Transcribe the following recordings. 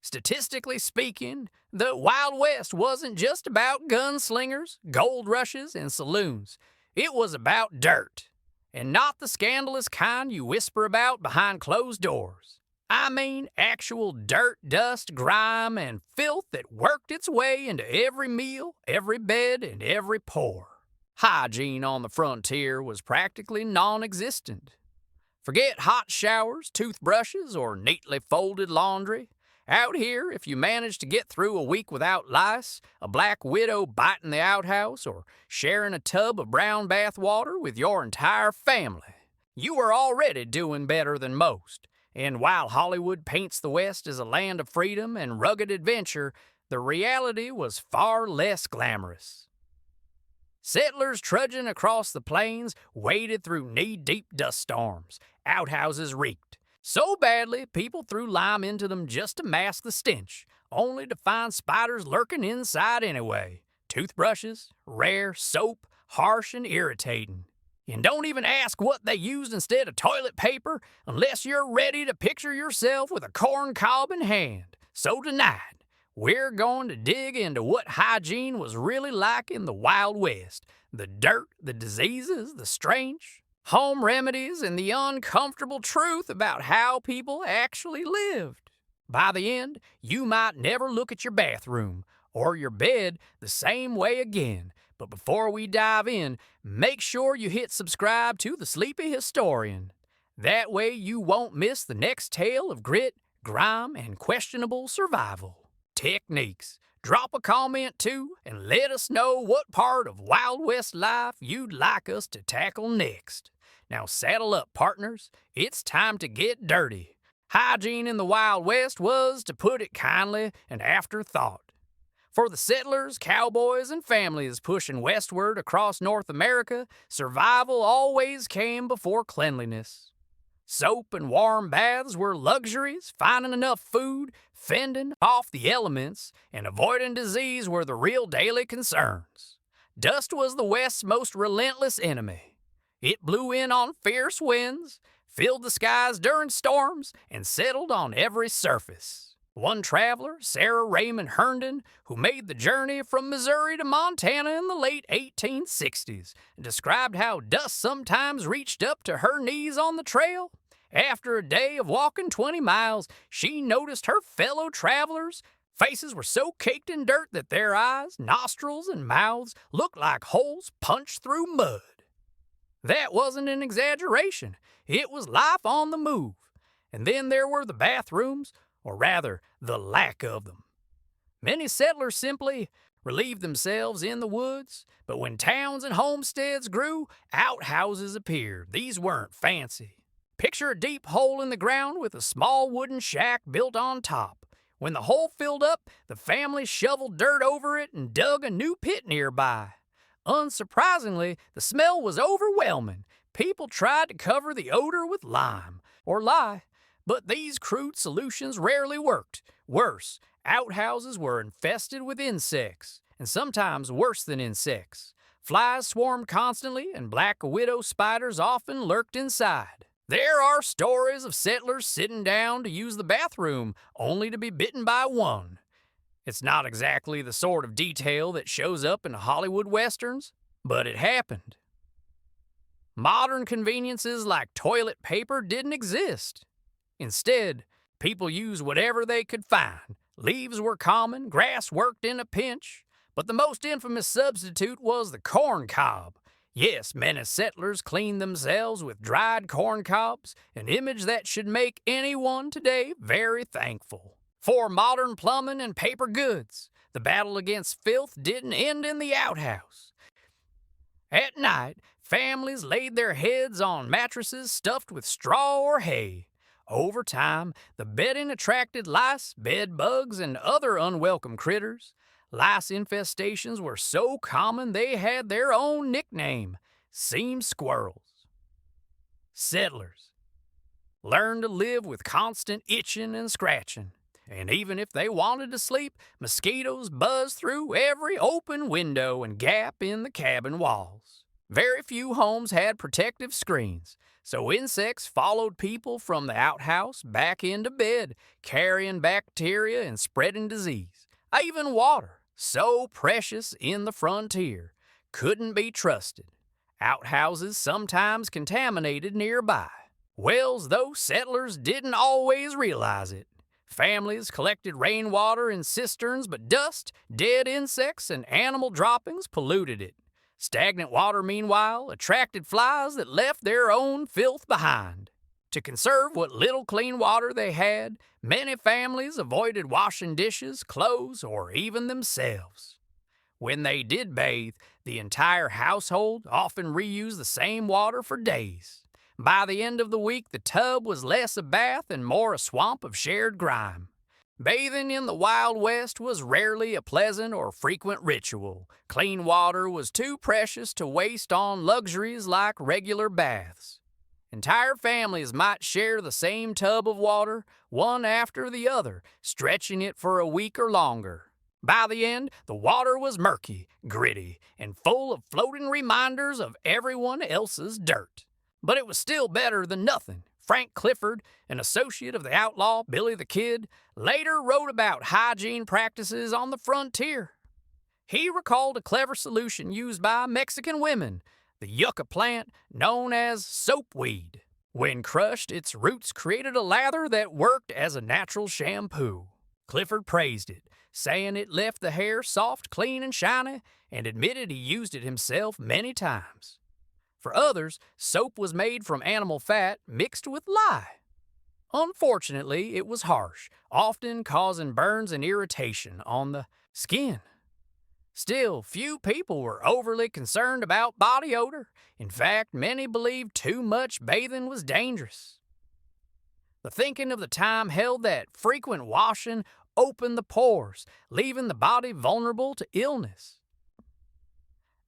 Statistically speaking, the Wild West wasn't just about gunslingers, gold rushes, and saloons. It was about dirt. And not the scandalous kind you whisper about behind closed doors. I mean actual dirt, dust, grime, and filth that worked its way into every meal, every bed, and every pore. Hygiene on the frontier was practically non-existent. Forget hot showers, toothbrushes, or neatly folded laundry. Out here, if you manage to get through a week without lice, a black widow biting the outhouse, or sharing a tub of brown bathwater with your entire family, you are already doing better than most. And while Hollywood paints the West as a land of freedom and rugged adventure, the reality was far less glamorous. Settlers trudging across the plains waded through knee-deep dust storms. Outhouses reeked so badly, people threw lime into them just to mask the stench, only to find spiders lurking inside anyway. Toothbrushes, rare, soap, harsh and irritating. And don't even ask what they used instead of toilet paper unless you're ready to picture yourself with a corn cob in hand. So tonight, we're going to dig into what hygiene was really like in the Wild West. The dirt, the diseases, the strange home remedies, and the uncomfortable truth about how people actually lived. By the end, you might never look at your bathroom or your bed the same way again. But before we dive in, make sure you hit subscribe to The Sleepy Historian. That way you won't miss the next tale of grit, grime, and questionable survival techniques. Drop a comment too, and let us know what part of Wild West life you'd like us to tackle next. Now saddle up, partners. It's time to get dirty. Hygiene in the Wild West was, to put it kindly, an afterthought. For the settlers, cowboys, and families pushing westward across North America, survival always came before cleanliness. Soap and warm baths were luxuries, finding enough food, fending off the elements, and avoiding disease were the real daily concerns. Dust was the West's most relentless enemy. It blew in on fierce winds, filled the skies during storms, and settled on every surface. One traveler, Sarah Raymond Herndon, who made the journey from Missouri to Montana in the late 1860s, described how dust sometimes reached up to her knees on the trail. After a day of walking 20 miles, she noticed her fellow travelers' faces were so caked in dirt that their eyes, nostrils, and mouths looked like holes punched through mud. That wasn't an exaggeration. It was life on the move. And then there were the bathrooms, or rather, the lack of them. Many settlers simply relieved themselves in the woods, but when towns and homesteads grew, outhouses appeared. These weren't fancy. Picture a deep hole in the ground with a small wooden shack built on top. When the hole filled up, the family shoveled dirt over it and dug a new pit nearby. Unsurprisingly, the smell was overwhelming. People tried to cover the odor with lime or lye, but these crude solutions rarely worked. Worse, outhouses were infested with insects, and sometimes worse than insects. Flies swarmed constantly, and black widow spiders often lurked inside. There are stories of settlers sitting down to use the bathroom, only to be bitten by one. It's not exactly the sort of detail that shows up in Hollywood westerns, but it happened. Modern conveniences like toilet paper didn't exist. Instead, people used whatever they could find. Leaves were common, grass worked in a pinch, but the most infamous substitute was the corn cob. Yes, many settlers cleaned themselves with dried corn cobs, an image that should make anyone today very thankful. For modern plumbing and paper goods, the battle against filth didn't end in the outhouse. At night, families laid their heads on mattresses stuffed with straw or hay. Over time, the bedding attracted lice, bed bugs, and other unwelcome critters. Lice infestations were so common they had their own nickname, seam squirrels. Settlers learned to live with constant itching and scratching. And even if they wanted to sleep, mosquitoes buzzed through every open window and gap in the cabin walls. Very few homes had protective screens, So insects followed people from the outhouse back into bed, carrying bacteria and spreading disease. Even water, so precious in the frontier, couldn't be trusted. Outhouses sometimes contaminated nearby. Wells, though, settlers didn't always realize it. Families collected rainwater in cisterns, but dust, dead insects, and animal droppings polluted it. Stagnant water, meanwhile, attracted flies that left their own filth behind. To conserve what little clean water they had, many families avoided washing dishes, clothes, or even themselves. When they did bathe, the entire household often reused the same water for days. By the end of the week, the tub was less a bath and more a swamp of shared grime. Bathing in the Wild West was rarely a pleasant or frequent ritual. Clean water was too precious to waste on luxuries like regular baths. Entire families might share the same tub of water, one after the other, stretching it for a week or longer. By the end, the water was murky, gritty, and full of floating reminders of everyone else's dirt. But it was still better than nothing. Frank Clifford, an associate of the outlaw Billy the Kid, later wrote about hygiene practices on the frontier. He recalled a clever solution used by Mexican women, the yucca plant known as soapweed. When crushed, its roots created a lather that worked as a natural shampoo. Clifford praised it, saying it left the hair soft, clean, and shiny, and admitted he used it himself many times. For others, soap was made from animal fat mixed with lye. Unfortunately, it was harsh, often causing burns and irritation on the skin. Still, few people were overly concerned about body odor. In fact, many believed too much bathing was dangerous. The thinking of the time held that frequent washing opened the pores, leaving the body vulnerable to illness.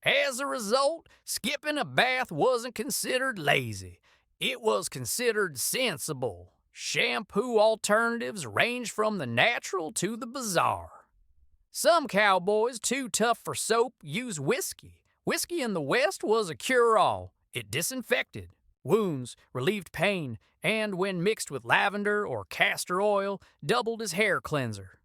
As a result, skipping a bath wasn't considered lazy. It was considered sensible. Shampoo alternatives ranged from the natural to the bizarre. Some cowboys, too tough for soap, used whiskey. Whiskey in the West was a cure-all. It disinfected wounds, relieved pain, and when mixed with lavender or castor oil, doubled as hair cleanser.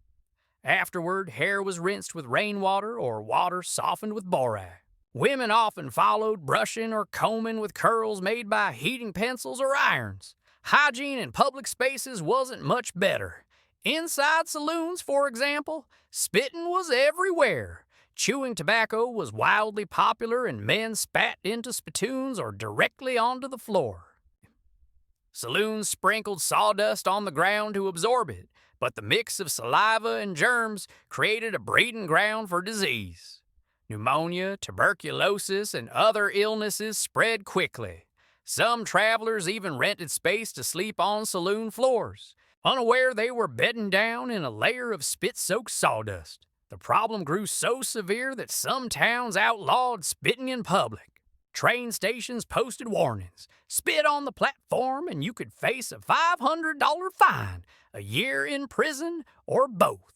Afterward, hair was rinsed with rainwater or water softened with borax. Women often followed brushing or combing with curls made by heating pencils or irons. Hygiene in public spaces wasn't much better. Inside saloons, for example, spitting was everywhere. Chewing tobacco was wildly popular and men spat into spittoons or directly onto the floor. Saloons sprinkled sawdust on the ground to absorb it, but the mix of saliva and germs created a breeding ground for disease. Pneumonia, tuberculosis, and other illnesses spread quickly. Some travelers even rented space to sleep on saloon floors, unaware they were bedding down in a layer of spit-soaked sawdust. The problem grew so severe that some towns outlawed spitting in public. Train stations posted warnings. Spit on the platform and you could face a $500 fine, a year in prison, or both.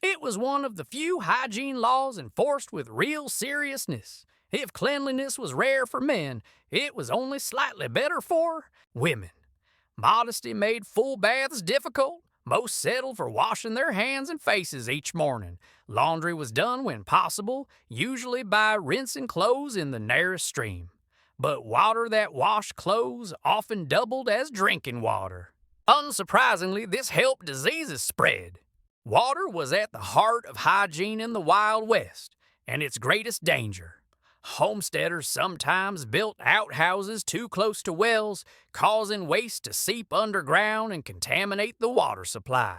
It was one of the few hygiene laws enforced with real seriousness. If cleanliness was rare for men, it was only slightly better for women. Modesty made full baths difficult. Most settled for washing their hands and faces each morning. Laundry was done when possible, usually by rinsing clothes in the nearest stream. But water that washed clothes often doubled as drinking water. Unsurprisingly, this helped diseases spread. Water was at the heart of hygiene in the Wild West, and its greatest danger. Homesteaders sometimes built outhouses too close to wells, causing waste to seep underground and contaminate the water supply.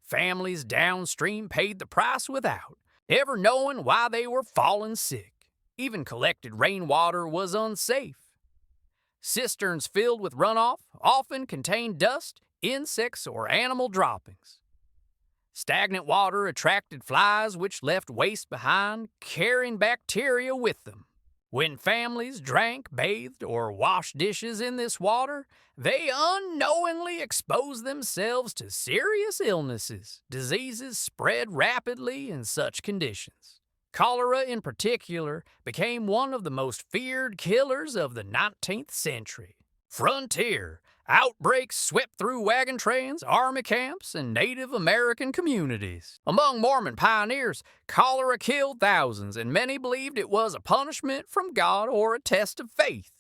Families downstream paid the price without ever knowing why they were falling sick. Even collected rainwater was unsafe. Cisterns filled with runoff often contained dust, insects, or animal droppings. Stagnant water attracted flies which left waste behind, carrying bacteria with them. When families drank, bathed, or washed dishes in this water, they unknowingly exposed themselves to serious illnesses. Diseases spread rapidly in such conditions. Cholera, in particular, became one of the most feared killers of the 19th century. Frontier. Outbreaks swept through wagon trains, army camps, and Native American communities. Among Mormon pioneers, cholera killed thousands, and many believed it was a punishment from God or a test of faith.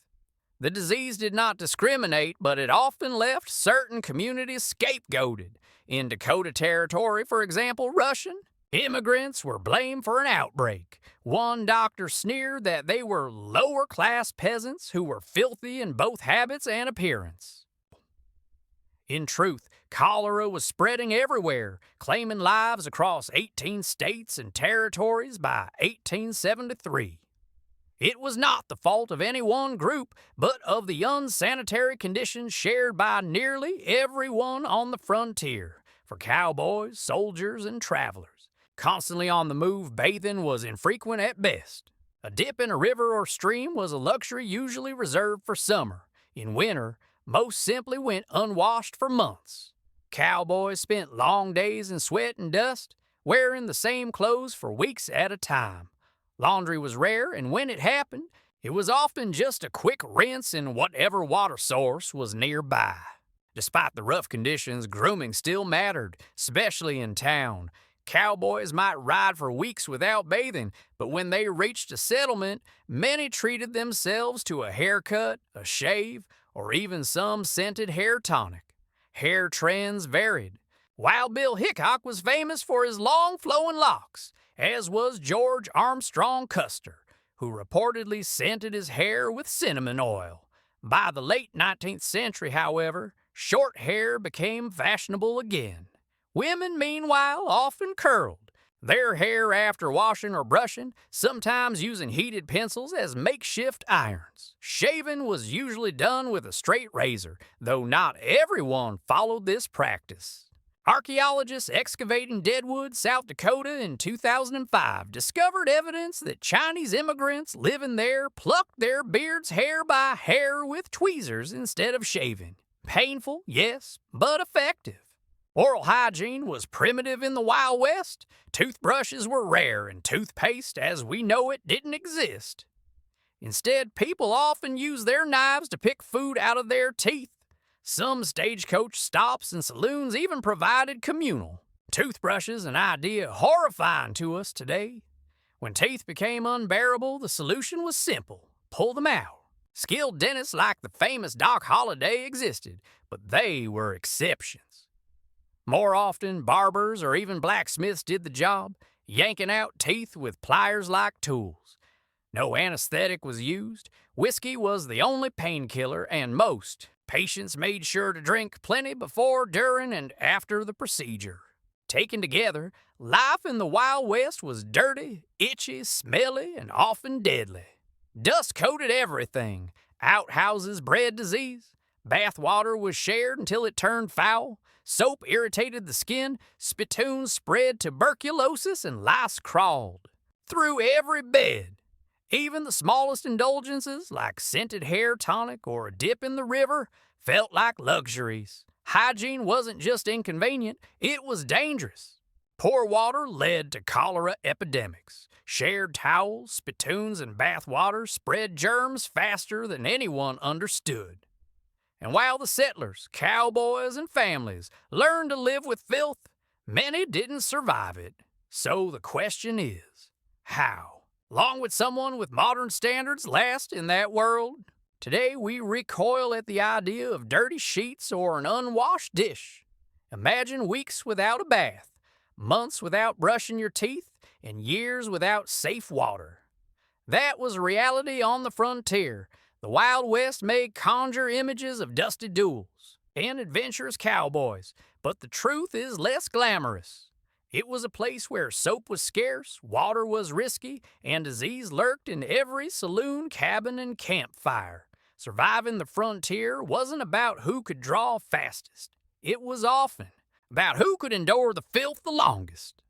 The disease did not discriminate, but it often left certain communities scapegoated. In Dakota Territory, for example, Russian immigrants were blamed for an outbreak. One doctor sneered that they were lower-class peasants who were filthy in both habits and appearance. In truth, cholera was spreading everywhere, claiming lives across 18 states and territories by 1873. It was not the fault of any one group, but of the unsanitary conditions shared by nearly everyone on the frontier, for cowboys, soldiers, and travelers. Constantly on the move, bathing was infrequent at best. A dip in a river or stream was a luxury usually reserved for summer. In winter, most simply went unwashed for months. Cowboys spent long days in sweat and dust, wearing the same clothes for weeks at a time. Laundry was rare, and when it happened, it was often just a quick rinse in whatever water source was nearby. Despite the rough conditions, grooming still mattered, especially in town. Cowboys might ride for weeks without bathing, but when they reached a settlement, many treated themselves to a haircut, a shave, or even some scented hair tonic. Hair trends varied. Wild Bill Hickok was famous for his long flowing locks, as was George Armstrong Custer, who reportedly scented his hair with cinnamon oil. By the late 19th century, however, short hair became fashionable again. Women, meanwhile, often curled their hair after washing or brushing, sometimes using heated pencils as makeshift irons. Shaving was usually done with a straight razor, though not everyone followed this practice. Archaeologists excavating Deadwood, South Dakota in 2005 discovered evidence that Chinese immigrants living there plucked their beards hair by hair with tweezers instead of shaving. Painful, yes, but effective. Oral hygiene was primitive in the Wild West. Toothbrushes were rare, and toothpaste, as we know it, didn't exist. Instead, people often used their knives to pick food out of their teeth. Some stagecoach stops and saloons even provided communal toothbrushes, an idea horrifying to us today. When teeth became unbearable, the solution was simple: pull them out. Skilled dentists like the famous Doc Holliday existed, but they were exceptions. More often, barbers or even blacksmiths did the job, yanking out teeth with pliers-like tools. No anesthetic was used. Whiskey was the only painkiller, and most patients made sure to drink plenty before, during, and after the procedure. Taken together, life in the Wild West was dirty, itchy, smelly, and often deadly. Dust coated everything. Outhouses bred disease. Bathwater was shared until it turned foul. Soap irritated the skin, spittoons spread tuberculosis, and lice crawled through every bed. Even the smallest indulgences, like scented hair tonic or a dip in the river, felt like luxuries. Hygiene wasn't just inconvenient, it was dangerous. Poor water led to cholera epidemics. Shared towels, spittoons, and bathwater spread germs faster than anyone understood. And while the settlers, cowboys, and families learned to live with filth, many didn't survive it. So the question is, how? Long would someone with modern standards last in that world? Today we recoil at the idea of dirty sheets or an unwashed dish. Imagine weeks without a bath, months without brushing your teeth, and years without safe water. That was reality on the frontier. The Wild West may conjure images of dusty duels and adventurous cowboys, but the truth is less glamorous. It was a place where soap was scarce, water was risky, and disease lurked in every saloon, cabin, and campfire. Surviving the frontier wasn't about who could draw fastest. It was often about who could endure the filth the longest.